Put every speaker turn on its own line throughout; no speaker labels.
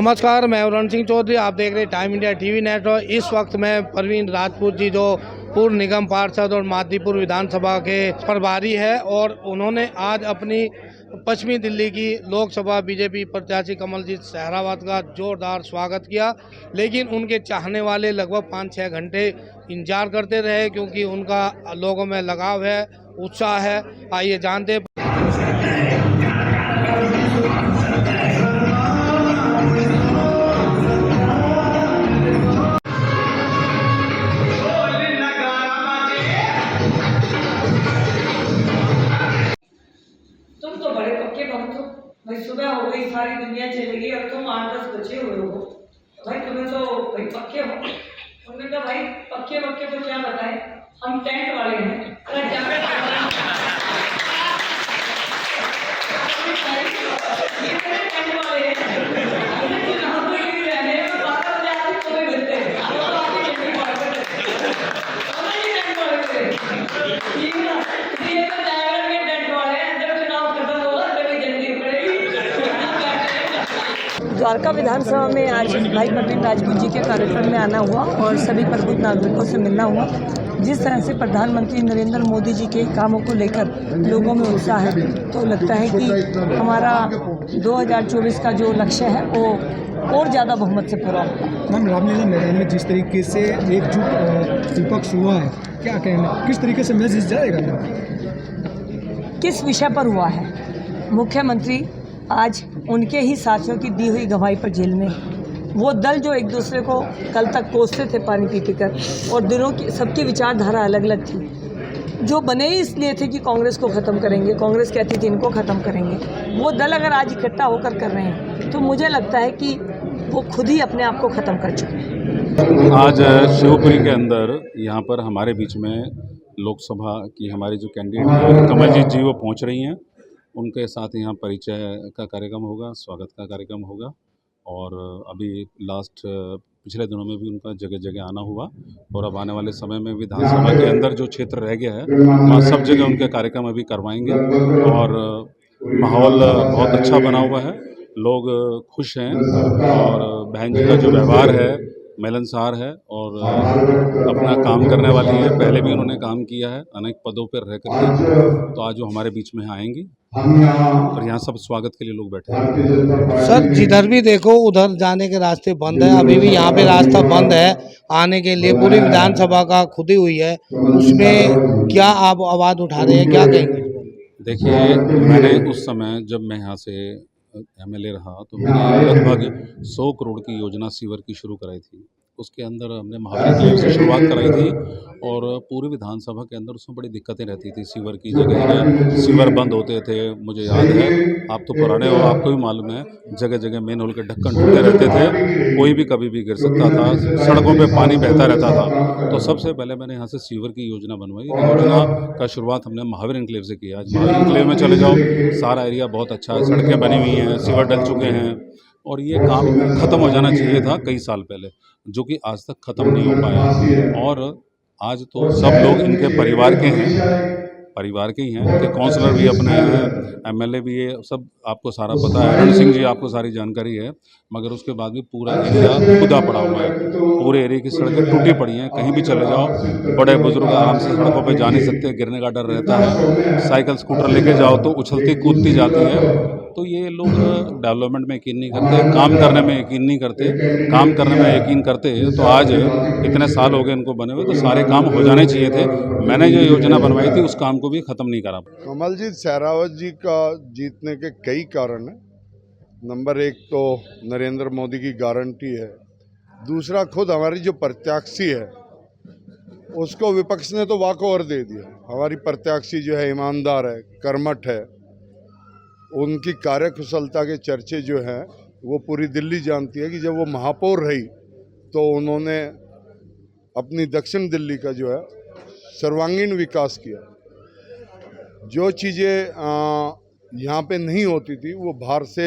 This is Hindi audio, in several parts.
नमस्कार, मैं रण सिंह चौधरी। आप देख रहे हैं टाइम इंडिया टीवी नेटवर्क। इस वक्त मैं परवीन राजपूत जी, जो पूर्व निगम पार्षद और मादीपुर विधानसभा के प्रभारी है, और उन्होंने आज अपनी पश्चिमी दिल्ली की लोकसभा बीजेपी प्रत्याशी कमलजीत सहरावत का जोरदार स्वागत किया। लेकिन उनके चाहने वाले लगभग 5-6 घंटे इंतजार करते रहे, क्योंकि उनका लोगों में लगाव है, उत्साह है। आइए जानते हैं।
तुम तो बड़े पक्के भक्त हो भाई। सुबह हो गई, सारी दुनिया चलेगी, अब तुम 8-10 बचे हुए हो भाई। तुम्हें तो भाई पक्के हो। उन्होंने कहा भाई पक्के तो क्या बताएं, हम टेंट वाले हैं। टेंट वाले हैं, द्वारका विधानसभा में आज भाई परवीन राजपूत जी के कार्यक्रम में आना हुआ और सभी प्रबुद्ध नागरिकों से मिलना हुआ। जिस तरह से प्रधानमंत्री नरेंद्र मोदी जी के कामों को लेकर लोगों में उत्साह है, तो लगता है कि हमारा 2024 का जो लक्ष्य है वो और ज़्यादा बहुमत से पूरा होगा।
मैम, रामलीला मैदान में जिस तरीके से एकजुट विपक्ष हुआ है, क्या कहना, किस तरीके से मैसेज जाएगा?
किस विषय पर हुआ है? मुख्यमंत्री आज उनके ही साथियों की दी हुई गवाही पर जेल में। वो दल जो एक दूसरे को कल तक कोसते थे पानी पी कर, और दिनों की सबकी विचारधारा अलग अलग थी, जो बने ही इसलिए थे कि कांग्रेस को ख़त्म करेंगे, कांग्रेस कहती थी इनको ख़त्म करेंगे। वो दल अगर आज इकट्ठा होकर कर रहे हैं, तो मुझे लगता है कि वो खुद ही अपने आप को ख़त्म कर चुके हैं।
आज शिवपुरी के अंदर यहाँ पर हमारे बीच में लोकसभा की हमारी जो कैंडिडेट कमलजीत जी वो पहुँच रही हैं। उनके साथ यहाँ परिचय का कार्यक्रम होगा, स्वागत का कार्यक्रम होगा, और अभी लास्ट पिछले दिनों में भी उनका जगह जगह आना हुआ, और अब आने वाले समय में विधानसभा के अंदर जो क्षेत्र रह गया है वहाँ सब जगह उनके कार्यक्रम अभी करवाएंगे। और माहौल बहुत अच्छा बना हुआ है, लोग खुश हैं, और बहन जी का जो व्यवहार है मिलनसार है, और अपना काम करने वाली है। पहले भी उन्होंने काम किया है अनेक पदों पर रह करके, तो आज वो हमारे बीच में आएंगी और यहाँ सब स्वागत के लिए लोग बैठे हैं।
सर, जिधर भी देखो उधर जाने के रास्ते बंद है। अभी भी यहाँ पे रास्ता बंद है आने के लिए। पूरी विधानसभा का खुदी हुई है, उसमें क्या आप आवाज़ उठा रहे हैं, क्या कहेंगे?
देखिए, मैंने उस समय जब मैं यहाँ से एमएलए रहा, तो मैंने लगभग 100 करोड़ की योजना सीवर की शुरू कराई थी। उसके अंदर हमने महावीर क्लेव से शुरुआत कराई थी, और पूरी विधानसभा के अंदर उसमें बड़ी दिक्कतें रहती थी। सीवर की जगह जगह सीवर बंद होते थे। मुझे याद है, आप तो पुराने हो, आपको भी मालूम है, जगह जगह मेन होल के ढक्कन टूटे रहते थे, कोई भी कभी भी गिर सकता था, सड़कों पे पानी बहता रहता था। तो सबसे पहले मैंने यहाँ से सीवर की योजना बनवाई। योजना का शुरुआत हमने महावीर एनक्लेव से किया। आज महावीर एनक्लेव में चले जाओ, सारा एरिया बहुत अच्छा है, सड़कें बनी हुई हैं, सीवर डल चुके हैं, और ये काम ख़त्म हो जाना चाहिए था कई साल पहले, जो कि आज तक ख़त्म नहीं हो पाया। और आज तो सब लोग इनके परिवार के ही हैं, इनके काउंसलर भी अपने हैं, एमएलए भी है, सब आपको सारा पता है। रण सिंह जी, आपको सारी जानकारी है। मगर उसके बाद भी पूरा एरिया खुदा पड़ा हुआ है, पूरे एरिया की सड़कें टूटी पड़ी हैं। कहीं भी चले जाओ, बड़े बुजुर्ग आराम से सड़कों पे जा नहीं सकते, गिरने का डर रहता है। साइकिल स्कूटर लेके जाओ तो उछलती कूदती जाती है। तो ये लोग डेवलपमेंट में यकीन नहीं करते, काम करने में यकीन नहीं करते। काम करने में यकीन करते तो आज इतने साल हो गए इनको बने हुए, तो सारे काम हो जाने चाहिए थे। मैंने जो योजना बनवाई थी उस काम को भी ख़त्म नहीं करा।
कमलजीत सहरावत जी का जीतने के कई कारण हैं। नंबर 1 तो नरेंद्र मोदी की गारंटी है। दूसरा, खुद हमारी जो प्रत्याशी है उसको विपक्ष ने तो वॉक ओवर दे दिया। हमारी प्रत्याशी जो है ईमानदार है, कर्मठ है। उनकी कार्यकुशलता के चर्चे जो हैं वो पूरी दिल्ली जानती है कि जब वो महापौर रही तो उन्होंने अपनी दक्षिण दिल्ली का जो है सर्वांगीण विकास किया। जो चीज़ें यहाँ पे नहीं होती थी वो बाहर से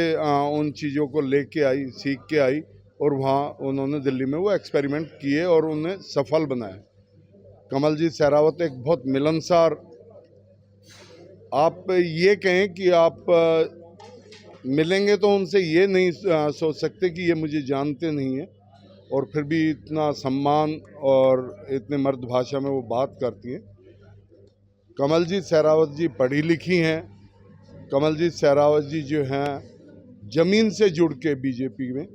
उन चीज़ों को लेके आई, सीख के आई, और वहाँ उन्होंने दिल्ली में वो एक्सपेरिमेंट किए और उन्हें सफल बनाया। कमलजीत सहरावत एक बहुत मिलनसार, आप ये कहें कि आप मिलेंगे तो उनसे ये नहीं सोच सकते कि ये मुझे जानते नहीं हैं, और फिर भी इतना सम्मान और इतने मर्द भाषा में वो बात करती हैं। कमलजीत सहरावत जी पढ़ी लिखी हैं। कमलजीत सहरावत जी जो हैं ज़मीन से जुड़ के बीजेपी में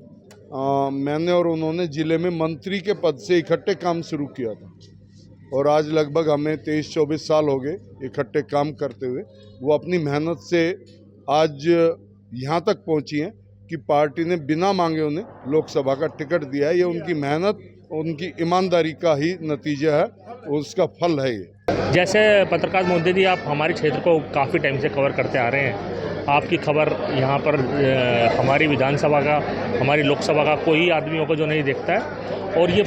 मैंने और उन्होंने ज़िले में मंत्री के पद से इकट्ठे काम शुरू किया था, और आज लगभग हमें 23-24 साल हो गए इकट्ठे काम करते हुए। वो अपनी मेहनत से आज यहाँ तक पहुँची हैं कि पार्टी ने बिना मांगे उन्हें लोकसभा का टिकट दिया है। ये उनकी मेहनत, उनकी ईमानदारी का ही नतीजा है, उसका फल है ये।
जैसे पत्रकार मोदी जी, आप हमारे क्षेत्र को काफ़ी टाइम से कवर करते आ रहे हैं। आपकी खबर यहाँ पर हमारी विधानसभा का, हमारी लोकसभा का कोई आदमी होगा जो नहीं देखता है, और ये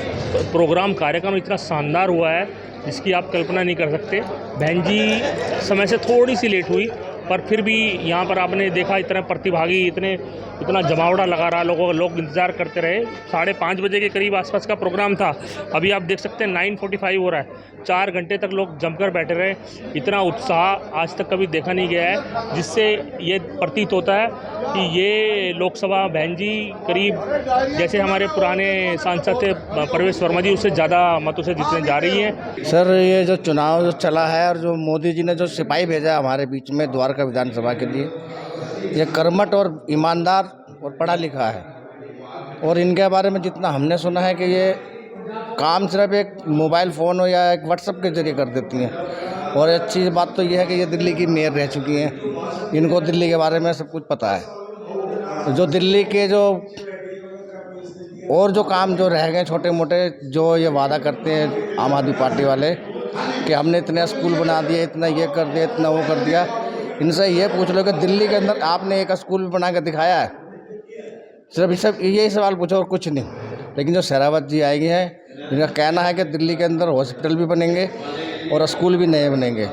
प्रोग्राम कार्यक्रम इतना शानदार हुआ है जिसकी आप कल्पना नहीं कर सकते। बहन जी समय से थोड़ी सी लेट हुई, पर फिर भी यहाँ पर आपने देखा इतने प्रतिभागी, इतना जमावड़ा लगा रहा, लोग इंतज़ार करते रहे। 5:30 बजे के करीब आसपास का प्रोग्राम था। अभी आप देख सकते हैं 9:45 हो रहा है। 4 घंटे तक लोग जमकर बैठे रहे। इतना उत्साह आज तक कभी देखा नहीं गया है, जिससे ये प्रतीत होता है कि ये लोकसभा बहन जी करीब जैसे हमारे पुराने सांसद थे परवेश वर्मा जी, उससे ज़्यादा मतों से जीतने जा रही हैं।
सर, ये जो चुनाव जो चला है और जो मोदी जी ने जो सिपाही भेजा हमारे बीच में द्वारका विधानसभा के लिए, ये कर्मठ और ईमानदार और पढ़ा लिखा है। और इनके बारे में जितना हमने सुना है कि ये काम सिर्फ एक मोबाइल फ़ोन हो या एक व्हाट्सएप के जरिए कर देती हैं। और अच्छी बात तो ये है कि ये दिल्ली की मेयर रह चुकी हैं, इनको दिल्ली के बारे में सब कुछ पता है। जो दिल्ली के जो काम जो रह गए छोटे मोटे, जो ये वादा करते हैं आम आदमी पार्टी वाले कि हमने इतने स्कूल बना दिए, इतना ये कर दिया, इतना वो कर दिया, इनसे ये पूछ लो कि दिल्ली के अंदर आपने एक स्कूल बना के दिखाया है? सिर्फ यही सवाल पूछो और कुछ नहीं। लेकिन जो सहरावत जी आएंगे हैं, इनका कहना है कि दिल्ली के अंदर हॉस्पिटल भी बनेंगे और स्कूल भी नए बनेंगे।